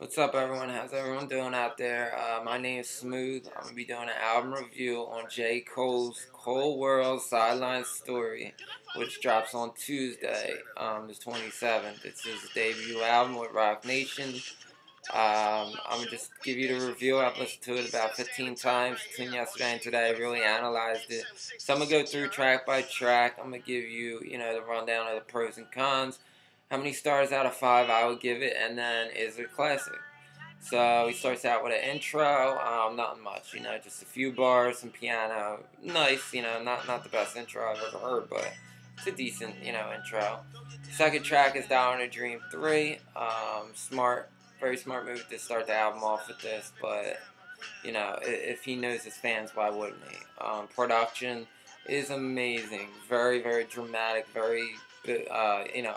What's up, everyone? How's everyone doing out there? My name is Smooth. I'm gonna be doing an album review on J. Cole's Cold World Sideline Story, which drops on Tuesday, the 27th. It's his debut album with Rock Nation. I'm gonna just give you the review. I've listened to it about 15 times between yesterday and today. I really analyzed it. So I'm gonna go through track by track. I'm gonna give you, the rundown of the pros and cons, how many stars out of 5 I would give it, and then is it a classic? So he starts out with an intro, nothing much, just a few bars, some piano, nice, not the best intro I've ever heard, but it's a decent, intro. Second track is Down in a Dream 3, smart, very smart move to start the album off with this, but, if he knows his fans, why wouldn't he? Production is amazing, very, very dramatic, very,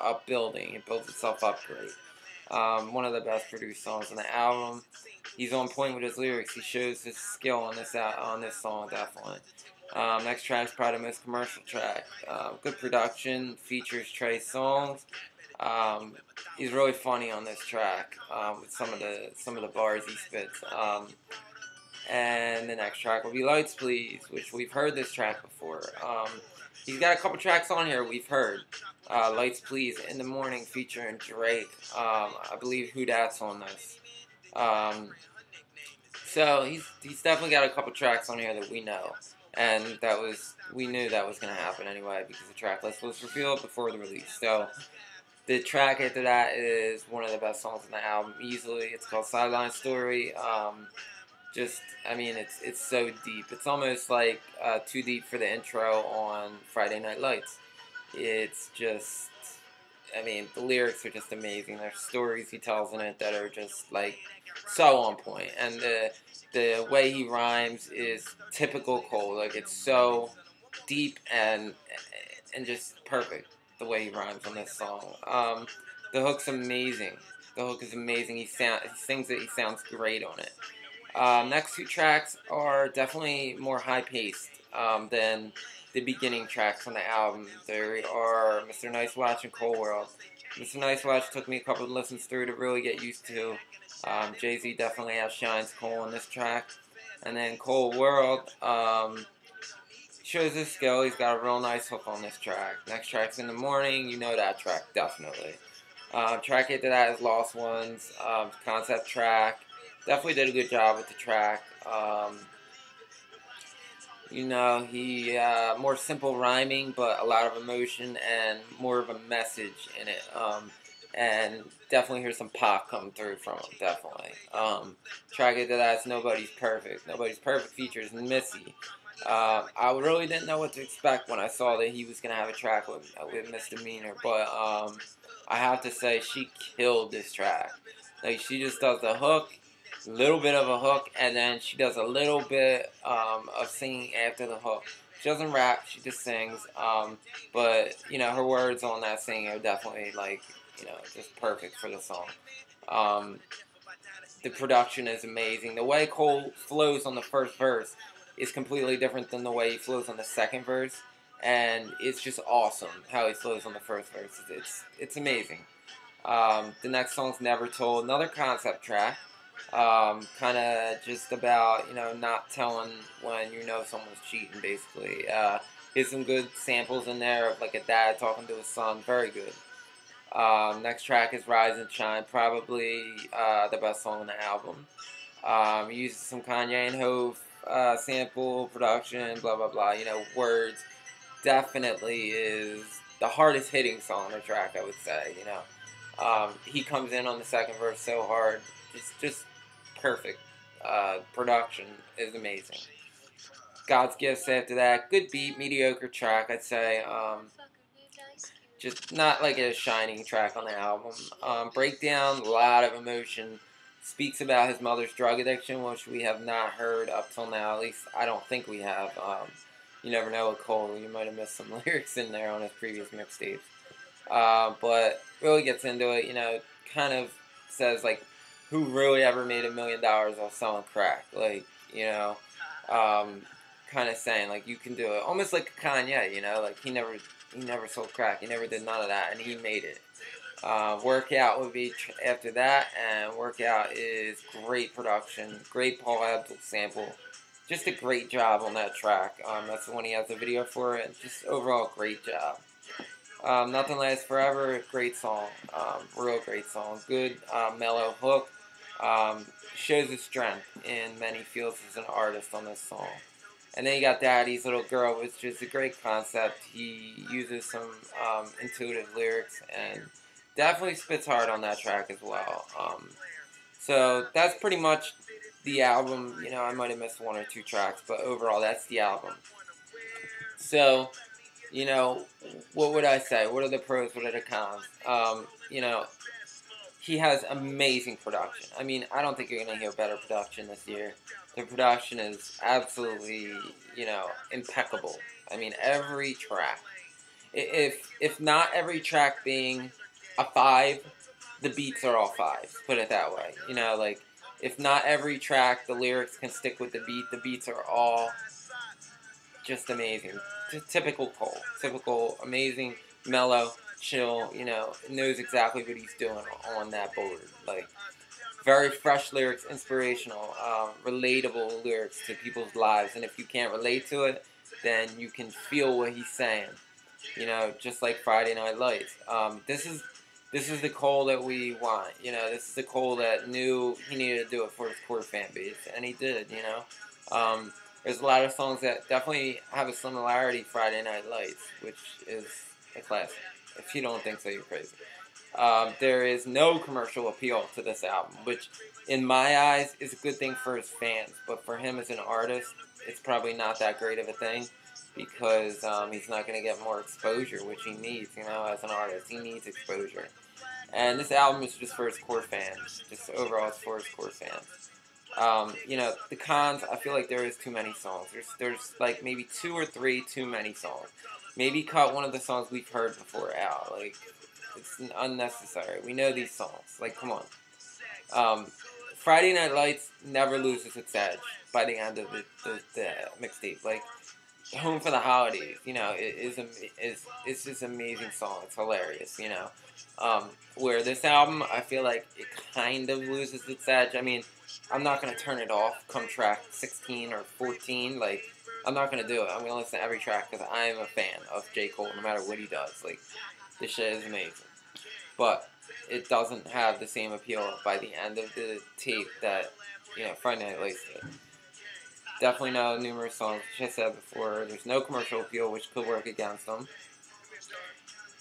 upbuilding, it builds itself up great. One of the best produced songs on the album. He's on point with his lyrics. He shows his skill on this song, definitely. Next track is probably the most commercial track. Good production, features Trey songs. He's really funny on this track with some of the bars he spits. And the next track will be Lights Please, which we've heard this track before. He's got a couple tracks on here we've heard. Lights Please, In the Morning featuring Drake. I believe Who Dat's on this. So he's definitely got a couple tracks on here that we know. And we knew that was going to happen anyway because the track list was revealed before the release. So the track after that is one of the best songs on the album easily. It's called Sideline Story. It's so deep. It's almost like too deep for the intro on Friday Night Lights. It's just, the lyrics are just amazing. There's stories he tells in it that are just like so on point, and the way he rhymes is typical Cole. Like it's so deep and just perfect the way he rhymes on this song. The hook's amazing. The hook is amazing. He sings it. He sounds great on it. Next two tracks are definitely more high-paced than the beginning tracks on the album. There are Mr. Nice Watch and Cold World. Mr. Nice Watch took me a couple of listens through to really get used to. Jay-Z definitely outshines Cole on this track. And then Cold World shows his skill. He's got a real nice hook on this track. Next track's In the Morning. You know that track, definitely. Track after that is Lost Ones, concept track. Definitely did a good job with the track. He more simple rhyming, but a lot of emotion and more of a message in it. And definitely hear some pop come through from him, definitely. Track after that's Nobody's Perfect. Nobody's Perfect features Missy. I really didn't know what to expect when I saw that he was going to have a track with Misdemeanor, but I have to say she killed this track. Like, she just does the hook, a little bit of a hook, and then she does a little bit of singing after the hook. She doesn't rap, she just sings, but, her words on that singing are definitely, just perfect for the song. The production is amazing. The way Cole flows on the first verse is completely different than the way he flows on the second verse, and it's just awesome how he flows on the first verse. It's amazing. The next song's Never Told, another concept track. Kind of just about, not telling when someone's cheating, basically. There's some good samples in there of like a dad talking to his son. Very good. Next track is Rise and Shine, probably the best song on the album. Uses some Kanye and Hove sample, production, blah, blah, blah. Words. Definitely is the hardest hitting song on the track, I would say, he comes in on the second verse so hard. Just perfect. Production is amazing. God's Gifts after that. Good beat, mediocre track, I'd say. Just not like a shining track on the album. Breakdown, a lot of emotion. Speaks about his mother's drug addiction, which we have not heard up till now. At least I don't think we have. You never know with Cole. You might have missed some lyrics in there on his previous mixtapes. But really gets into it, kind of says, like, who really ever made $1 million off selling crack? Like, kind of saying, like, you can do it. Almost like Kanye, like, he never sold crack. He never did none of that, and he made it. Workout would be after that, and Workout is great production, great Paul Abdul sample, just a great job on that track. That's the one he has the video for, and just overall great job. Nothing Lasts Forever, great song, real great song, good mellow hook, shows his strength in many fields as an artist on this song. And then you got Daddy's Little Girl, which is a great concept. He uses some intuitive lyrics and definitely spits hard on that track as well. So that's pretty much the album. You know, I might have missed one or two tracks, but overall, that's the album. So, you know, what would I say? What are the pros? What are the cons? You know, he has amazing production. I mean, I don't think you're going to hear better production this year. The production is absolutely, you know, impeccable. I mean, every track. If not every track being a 5, the beats are all 5s. Put it that way. You know, like, if not every track, the lyrics can stick with the beat. The beats are all just amazing. Typical Cole. Typical, amazing, mellow, chill, you know, knows exactly what he's doing on that board. Like, very fresh lyrics, inspirational, relatable lyrics to people's lives. And if you can't relate to it, then you can feel what he's saying. You know, just like Friday Night Lights. This is the Cole that we want. You know, this is the Cole that knew he needed to do it for his core fan base, and he did. You know, there's a lot of songs that definitely have a similarity. Friday Night Lights, which is a classic. If you don't think so, you're crazy. There is no commercial appeal to this album, which, in my eyes, is a good thing for his fans. But for him as an artist, it's probably not that great of a thing because he's not going to get more exposure, which he needs, you know, as an artist. He needs exposure. And this album is just for his core fans. Just overall, it's for his core fans. You know, the cons, I feel like there is too many songs. There's like maybe 2 or 3 too many songs. Maybe cut one of the songs we've heard before out. Like, it's unnecessary. We know these songs. Like, come on. Friday Night Lights never loses its edge by the end of the mixtape. Like, Home for the Holidays, you know, it's just an amazing song. It's hilarious, you know. Where this album, I feel like it kind of loses its edge. I mean, I'm not going to turn it off come track 16 or 14. Like, I'm not going to do it. I'm going to listen to every track because I am a fan of J. Cole no matter what he does. Like, this shit is amazing. But it doesn't have the same appeal by the end of the tape that, you know, Friday Night Lights did. Definitely know numerous songs, which I said before. There's no commercial appeal, which could work against them.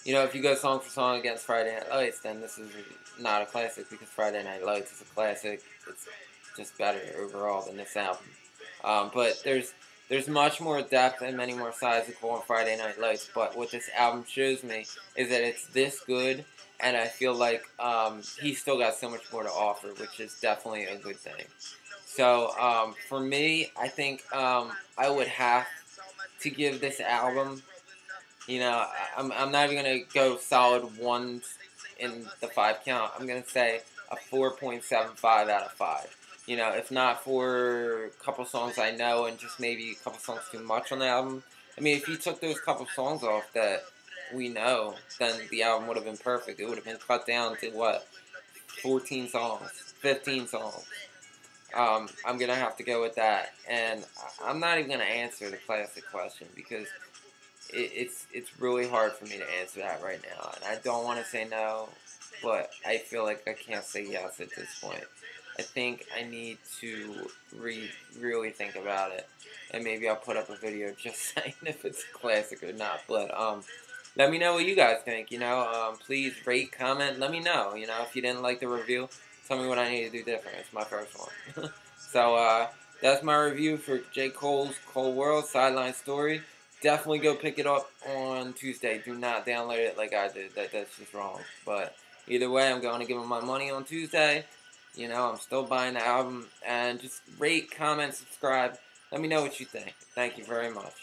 You know, if you go song for song against Friday Night Lights, then this is not a classic because Friday Night Lights is a classic. It's just better overall than this album. But there's much more depth and many more sides to Cole on Friday Night Lights. But what this album shows me is that it's this good, and I feel like he's still got so much more to offer, which is definitely a good thing. So for me, I think I would have to give this album, you know, I'm not even going to go solid ones in the 5 count. I'm going to say a 4.75 out of 5. You know, if not for a couple songs I know and just maybe a couple songs too much on the album. I mean, if you took those couple songs off that we know, then the album would have been perfect. It would have been cut down to, what, 14 songs, 15 songs. I'm going to have to go with that. And I'm not even going to answer the classic question because it's really hard for me to answer that right now. And I don't want to say no, but I feel like I can't say yes at this point. I think I need to really think about it. And maybe I'll put up a video just saying if it's a classic or not. But let me know what you guys think, you know. Please rate, comment, let me know. You know, if you didn't like the review, tell me what I need to do different. It's my first one. So that's my review for J. Cole's Cole World Sideline Story. Definitely go pick it up on Tuesday. Do not download it like I did. That's just wrong. But either way, I'm going to give him my money on Tuesday. You know, I'm still buying the album. And just rate, comment, subscribe. Let me know what you think. Thank you very much.